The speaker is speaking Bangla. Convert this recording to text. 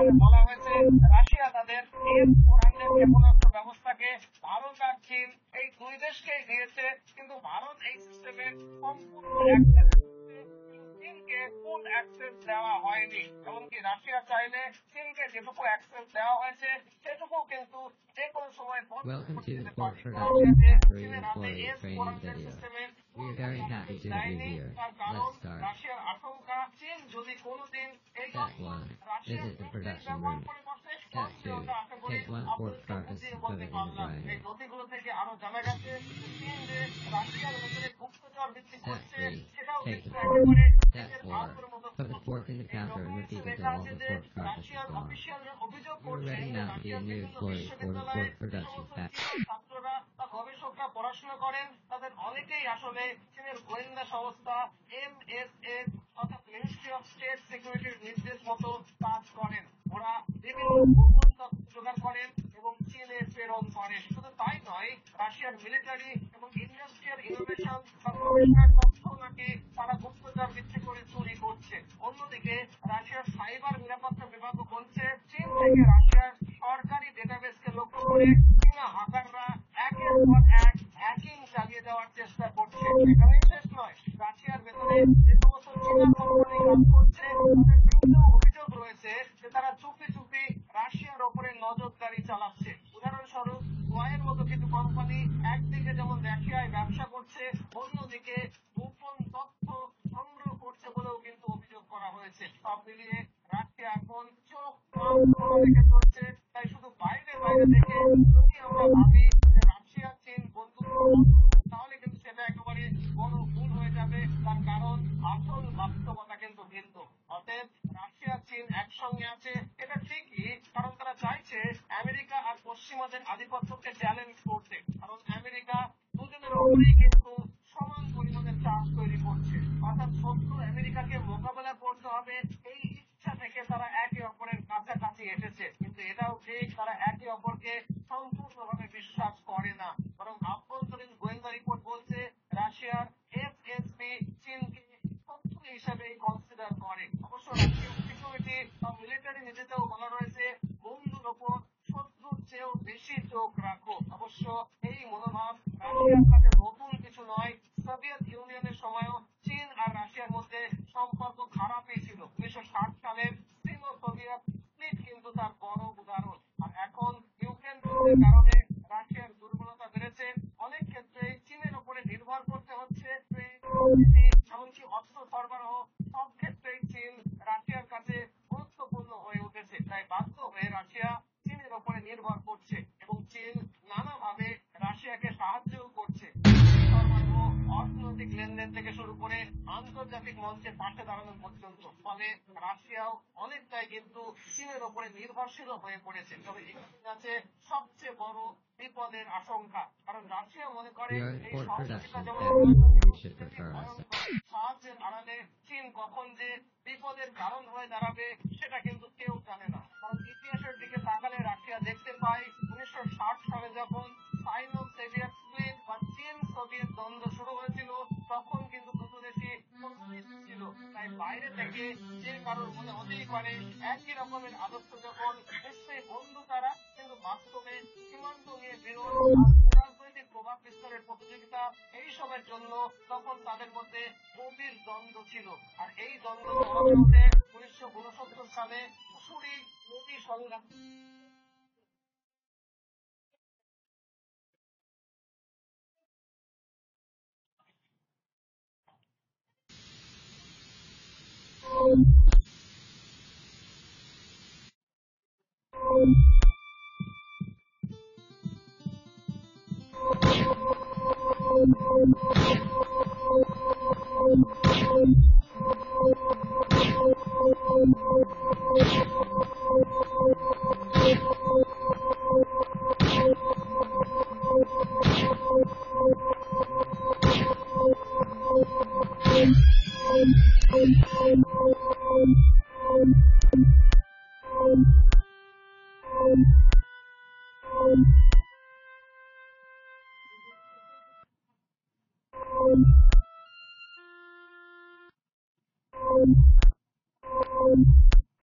যেখানে বলা হয়েছে রাশিয়া তাদের S-400 ক্ষেপণাস্ত্র ব্যবস্থাকে ভারত আর চীন এই দুই দেশকেই দিয়েছে, কিন্তু ভারত এই সিস্টেমের সম্পূর্ণ অ্যাক্সেস চীনকে ফুল অ্যাক্সেস দেওয়া হয়নি। এমনকি রাশিয়া চাইলে চীনকে যেটুকু অ্যাক্সেস দেওয়া হয়েছে সেটুকু কিন্তু যে কোনো সময় বন্ধ করে দিতে পারে। রাশিয়া যে চীনের হাতে S-400 সিস্টেমের দেয়নি, তার কারণ রাশিয়ার আশঙ্কা চীন যদি কোনোদিন এই রাশিয়ার ব্যবহার করে বসে, ওটা আশা করি আপনাদেরকে বুঝিয়ে বলতে পারলাম। এই নথিগুলো থেকে আরো জানা গেছে চীন যে রাশিয়ার ভেতরে গুপ্তচর ভিত্তি করছে, সেটাও কিন্তু একেবারে দেশের ভারতের মতো এটা আছে যে রাশিয়ার অফিসিয়ালরা অভিযোগ করছে রাশিয়ার বিভিন্ন বিশ্ববিদ্যালয়ে ছাত্ররা বা গবেষকরা পড়াশোনা করেন, তাদের অনেকেই আসলে চীনের গোয়েন্দা সংস্থা MSA অর্থাৎ মিনিস্ট্রি অফ স্টেট সিকিউরিটির নির্দেশ মতো কাজ করেন। ওরা বিভিন্ন গোপন তথ্য জোগাড় করেন এবং চীনে প্রেরণ করেন। শুধু তাই নয়, রাশিয়ার মিলিটারি এবং ইন্ডাস্ট্রিয়াল ইনোভেশন বা গবেষণার তথ্য নাকি তারা গুপ্তচর ভিত্তি করে চুরি করছে। অন্যদিকে রাশিয়ার সাইবার নিরাপত্তা বিভাগও বলছে চীন থেকে রাশিয়ার সরকারি ডেটাবেসকে লক্ষ্য করে চীনা হ্যাকাররা একের পর এক হ্যাকিং চালিয়ে যাওয়ার চেষ্টা করছে। এখানেই শেষ নয়, রাশিয়ার ভেতরে যে সমস্ত চীনা কোম্পানি কাজ করছে তাদের বিরুদ্ধেও অভিযোগ রয়েছে যে তারা চুপি চুপি রাশিয়ার ওপরে নজরদারি চালাচ্ছে। উদাহরণস্বরূপ গোয়ার মতো কিছু কোম্পানি একদিকে যেমন রাশিয়ায় ব্যবসা করছে, অন্যদিকে গোপন তথ্য সংগ্রহ করছে বলেও কিন্তু অভিযোগ করা হয়েছে। সব মিলিয়ে রাশিয়া এখন চোখ খোলা রেখে চলছে। তাই শুধু বাইরে বাইরে থেকে যদি আমরা ভাবি যে রাশিয়া চীন বন্ধুত্ব, তাহলে কিন্তু সেটা একেবারে বড় ভুল হয়ে যাবে। তার কারণ আসল বাস্তবতা কিন্তু ভিন্ন। অতএব রাশিয়া চীন একসঙ্গে আছে এটা ঠিকই, কারণ তারা চাইছে আমেরিকা আর পশ্চিমাদের আধিপত্যকে চ্যালেঞ্জ করতে। কারণ আমেরিকা দুজনের ওপরেই কিন্তু সমান পরিমাণের চাপ তৈরি করছে, অর্থাৎ শত্রু আমেরিকাকে মোকাবেলা করতে হবে এই ইচ্ছা থেকে তারা একে অপরের কাছাকাছি এসেছে। কিন্তু এটাও ঠিক, তারা একে অপরকে সম্পূর্ণভাবে বিশ্বাস করে না, বরং আভ্যন্তরীণ গোয়েন্দা রিপোর্ট বলছে রাশিয়ার FSB চীনকে শত্রু হিসেবে কনসিডার করে। অবশ্য রাশিয়ার সিকিউরিটি বা মিলিটারি নীতিতেও বলা রয়েছে বন্ধুর ওপর শত্রুর চেয়েও বেশি চোখ রাখো। অবশ্য এই মনোভাব রাশিয়ার কাছে নতুন কিছু নয়। সোভিয়েত ইউনিয়নের সময়ও চীন আর রাশিয়ার মধ্যে সম্পর্ক খারাপই ছিল। 1960 সালের সিনো সোভিয়েত স্প্লিট কিন্তু তার বড় উদাহরণ। আর এখন ইউক্রেন যুদ্ধের কারণে রাশিয়ার দুর্বলতা বেড়েছে। অনেক ক্ষেত্রে চীনের উপরে নির্ভর করতে হচ্ছে, এমনকি অস্ত্র সরবরাহ সব ক্ষেত্রেই চীন রাশিয়ার কাছে গুরুত্বপূর্ণ হয়ে উঠেছে। তাই বাধ্য হয়ে রাশিয়া চীনের উপরে নির্ভর করছে এবং চীন নানাভাবে রাশিয়াকে সাহায্যও করছে। অর্থনৈতিক লেনদেন থেকে শুরু করে আন্তর্জাতিক মঞ্চে পাশে দাঁড়ানো পর্যন্ত। ফলে রাশিয়াও অনেকটাই কিন্তু চীনের উপরে নির্ভরশীল হয়ে পড়েছে। তবে এখানে আছে সবচেয়ে বড় বিপদের আশঙ্কা, কারণ রাশিয়া মনে করে এই সহযোগিতা যেমন সাহায্যের আড়ালে চীন কখন যে বিপদের কারণ হয়ে দাঁড়াবে সেটা কিন্তু কেউ জানে না। কারণ ইতিহাসের দিকে তাকালে রাশিয়া দেখতে পায় 1960 সালে যখন সাইনো সোভিয়েত স্প্লিট বা চীন সোভিয়েত দ্বন্দ্ব শুরু হয়েছিল, তখন কিন্তু দুটো দেশই ছিল। তাই বাইরে থেকে যে কারোর মনে হতেই পারে একই রকমের আদর্শ যখন নিশ্চয়ই বন্ধু তারা, কিন্তু বাস্তবে সীমান্ত নিয়ে বিরোধ আর রাজনৈতিক প্রভাব বিস্তারের প্রতিযোগিতা এইসবের জন্য তখন তাদের মধ্যে গভীর দ্বন্দ্ব ছিল। আর এই দ্বন্দ্ব চরমে ওঠে 1969 সালে উসুরি নদী সংঘাত।